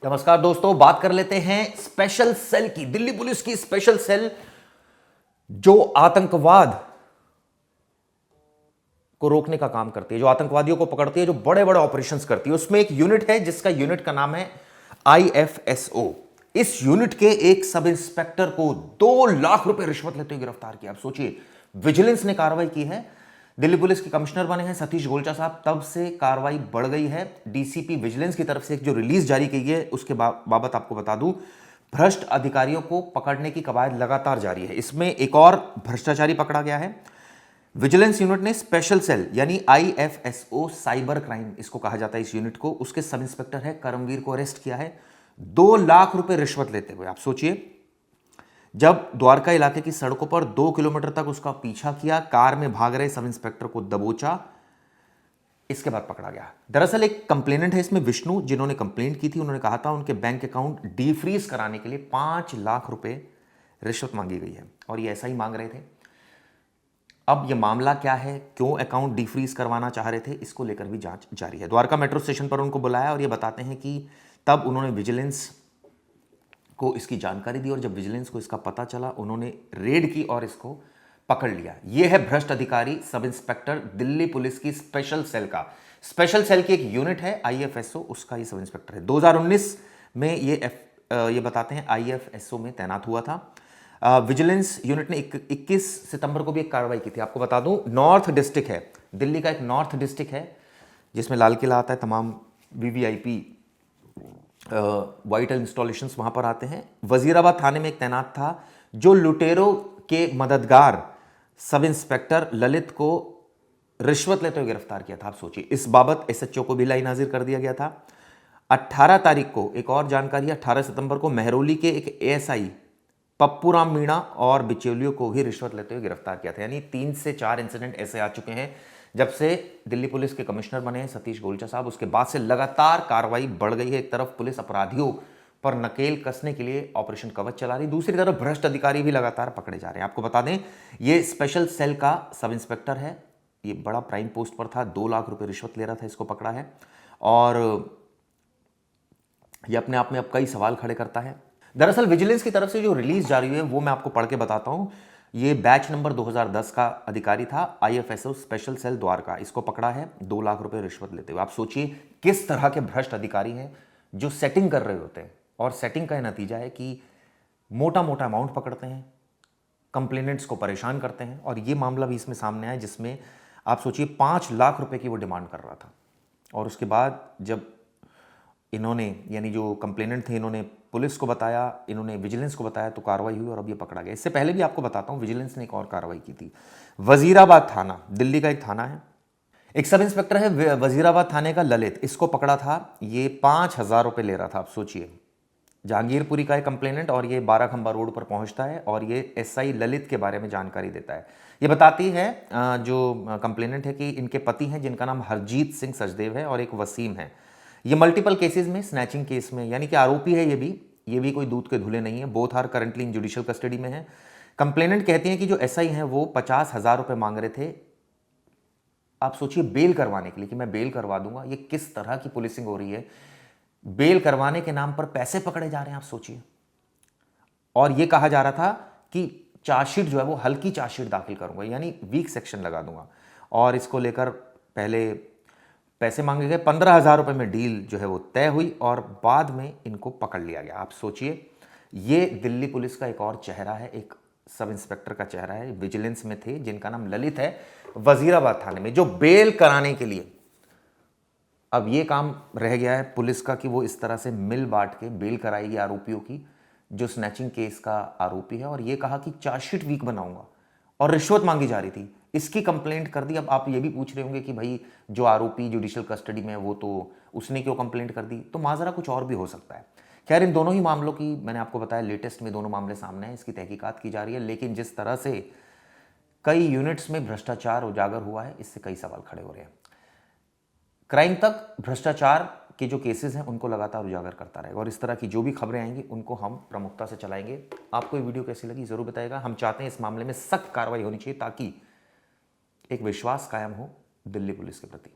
नमस्कार दोस्तों, बात कर लेते हैं स्पेशल सेल की। दिल्ली पुलिस की स्पेशल सेल जो आतंकवाद को रोकने का काम करती है, जो आतंकवादियों को पकड़ती है, जो बड़े बड़े ऑपरेशंस करती है, उसमें एक यूनिट है जिसका यूनिट का नाम है आईएफएसओ। इस यूनिट के एक सब इंस्पेक्टर को 2 लाख रुपए रिश्वत लेते हुए गिरफ्तार किया। आप सोचिए, विजिलेंस ने कार्रवाई की है। दिल्ली पुलिस के कमिश्नर बने हैं सतीश गोलचा साहब, तब से कार्रवाई बढ़ गई है। डीसीपी विजिलेंस की तरफ से एक जो रिलीज जारी की है उसके बाबत आपको बता दूं, भ्रष्ट अधिकारियों को पकड़ने की कवायद लगातार जारी है। इसमें एक और भ्रष्टाचारी पकड़ा गया है। विजिलेंस यूनिट ने स्पेशल सेल यानी आईएफएसओ साइबर क्राइम इसको कहा जाता है, इस यूनिट को, उसके सब इंस्पेक्टर है करमवीर को अरेस्ट किया है 2 लाख रुपए रिश्वत लेते हुए। आप सोचिए, जब द्वारका इलाके की सड़कों पर 2 किलोमीटर तक उसका पीछा किया, कार में भाग रहे सब इंस्पेक्टर को दबोचा, इसके बाद पकड़ा गया। दरअसल एक कंप्लेनेंट है इसमें, विष्णु, जिन्होंने कंप्लेंट की थी। उन्होंने कहा था उनके बैंक अकाउंट डीफ्रीज कराने के लिए 5 लाख रुपए रिश्वत मांगी गई है और ये ऐसा ही मांग रहे थे। अब ये मामला क्या है, क्यों अकाउंट डीफ्रीज करवाना चाह रहे थे, इसको लेकर भी जांच जारी है। द्वारका मेट्रो स्टेशन पर उनको बुलाया और ये बताते हैं कि तब उन्होंने विजिलेंस को इसकी जानकारी दी और जब विजिलेंस को इसका पता चला, उन्होंने रेड की और इसको पकड़ लिया। यह है भ्रष्ट अधिकारी सब इंस्पेक्टर दिल्ली पुलिस की स्पेशल सेल का। स्पेशल सेल की एक यूनिट है आईएफएसओ, उसका ये सब इंस्पेक्टर है। 2019 में ये बताते हैं आईएफएसओ में तैनात हुआ था। विजिलेंस यूनिट ने 21 सितंबर को भी एक कार्रवाई की थी। आपको बता दूं, नॉर्थ डिस्ट्रिक्ट है, दिल्ली का एक नॉर्थ डिस्ट्रिक्ट है जिसमें लाल किला आता है, तमाम वीवीआईपी वाइटल इंस्टॉलेशंस वहां पर आते हैं। वजीराबाद थाने में एक तैनात था जो लुटेरों के मददगार सब इंस्पेक्टर ललित को रिश्वत लेते हुए गिरफ्तार किया था। आप सोचिए, इस बाबत एसएचओ को भी लाइन हाजिर कर दिया गया था। 18 तारीख को एक और जानकारी, 18 सितंबर को मेहरौली के एक एएसआई पप्पूराम मीणा और बिचौलियों को भी रिश्वत लेते हुए गिरफ्तार किया था। यानी 3 से 4 इंसिडेंट ऐसे आ चुके हैं जब से दिल्ली पुलिस के कमिश्नर बने हैं सतीश गोलचा साहब। उसके बाद से लगातार कार्रवाई बढ़ गई है। एक तरफ पुलिस अपराधियों पर नकेल कसने के लिए ऑपरेशन कवच चला रही, दूसरी तरफ भ्रष्ट अधिकारी भी लगातार पकड़े जा रहे हैं। आपको बता दें, ये स्पेशल सेल का सब इंस्पेक्टर है, ये बड़ा प्राइम पोस्ट पर था, 2 लाख रुपए रिश्वत ले रहा था, इसको पकड़ा है। और ये अपने आप में अब कई सवाल खड़े करता है। दरअसल विजिलेंस की तरफ से जो रिलीज जारी हुई है वो मैं आपको पढ़ के बताता हूं। ये बैच नंबर 2010 का अधिकारी था, आईएफएसओ स्पेशल सेल द्वारका, इसको पकड़ा है 2 लाख रुपए रिश्वत लेते हुए। आप सोचिए किस तरह के भ्रष्ट अधिकारी हैं जो सेटिंग कर रहे होते हैं, और सेटिंग का नतीजा है कि मोटा मोटा अमाउंट पकड़ते हैं, कंप्लेनेंट्स को परेशान करते हैं। और ये मामला भी इसमें सामने आया जिसमें आप सोचिए 5 लाख रुपए की वो डिमांड कर रहा था। और उसके बाद जब इन्होंने, यानी जो कंप्लेनेंट थे, इन्होंने पुलिस को बताया, इन्होंने विजिलेंस को बताया, तो कार्रवाई हुई और अब ये पकड़ा गया। इससे पहले भी आपको बताता हूं, विजिलेंस ने एक और कार्रवाई की थी। वजीराबाद थाना, दिल्ली का एक थाना है, एक सब इंस्पेक्टर है वजीराबाद थाने का ललित, इसको पकड़ा था। ये 5,000 रुपए ले रहा था। आप सोचिए, जहांगीरपुरी का एक कंप्लेनेंट और ये 12 खंबा रोड पर पहुंचता है और ये एसआई ललित के बारे में जानकारी देता है। ये बताती है जो कंप्लेनेंट है कि इनके पति हैं जिनका नाम हरजीत सिंह सचदेव है और एक वसीम है। ये मल्टीपल केसेस में, स्नैचिंग केस में, यानी कि आरोपी है ये भी कोई दूध के धुले नहीं है। Both are currently in judicial custody में है। कंप्लेनेंट कहती हैं कि जो एसआई हैं वो 50,000 रुपए मांग रहे थे, आप सोचिए, बेल करवाने के लिए, कि मैं बेल करवा दूंगा। ये किस तरह की पुलिसिंग हो रही है, बेल करवाने के नाम पर पैसे पकड़े जा रहे हैं, आप सोचिए। और ये कहा जा रहा था कि चार्जशीट जो है वो हल्की चार्जशीट दाखिल करूंगा, यानी वीक सेक्शन लगा दूंगा। और इसको लेकर पहले पैसे मांगे गए, 15,000 रुपए में डील जो है वो तय हुई और बाद में इनको पकड़ लिया गया। आप सोचिए, ये दिल्ली पुलिस का एक और चेहरा है, एक सब इंस्पेक्टर का चेहरा है, विजिलेंस में थे, जिनका नाम ललित है, वजीराबाद थाने में, जो बेल कराने के लिए। अब ये काम रह गया है पुलिस का कि वो इस तरह से मिल बांट के बेल कराएगी आरोपियों की, जो स्नैचिंग केस का आरोपी है। और ये कहा कि चार्जशीट वीक बनाऊंगा, और रिश्वत मांगी जा रही थी, इसकी कंप्लेंट कर दी। अब आप ये भी पूछ रहे होंगे कि भाई जो आरोपी जुडिशियल कस्टडी में है वो तो, उसने क्यों कंप्लेंट कर दी, तो माजरा कुछ और भी हो सकता है। खैर, इन दोनों ही मामलों की मैंने आपको बताया, लेटेस्ट में दोनों मामले सामने हैं, इसकी तहकीकात की जा रही है। लेकिन जिस तरह से कई यूनिट्स में भ्रष्टाचार उजागर हुआ है, इससे कई सवाल खड़े हो रहे हैं। क्राइम तक भ्रष्टाचार के जो केसेस हैं उनको लगातार उजागर करता रहेगा और इस तरह की जो भी खबरें आएंगी उनको हम प्रमुखता से चलाएंगे। आपको ये वीडियो कैसी लगी जरूर बताइएगा। हम चाहते हैं इस मामले में सख्त कार्रवाई होनी चाहिए ताकि एक विश्वास कायम हो दिल्ली पुलिस के प्रति।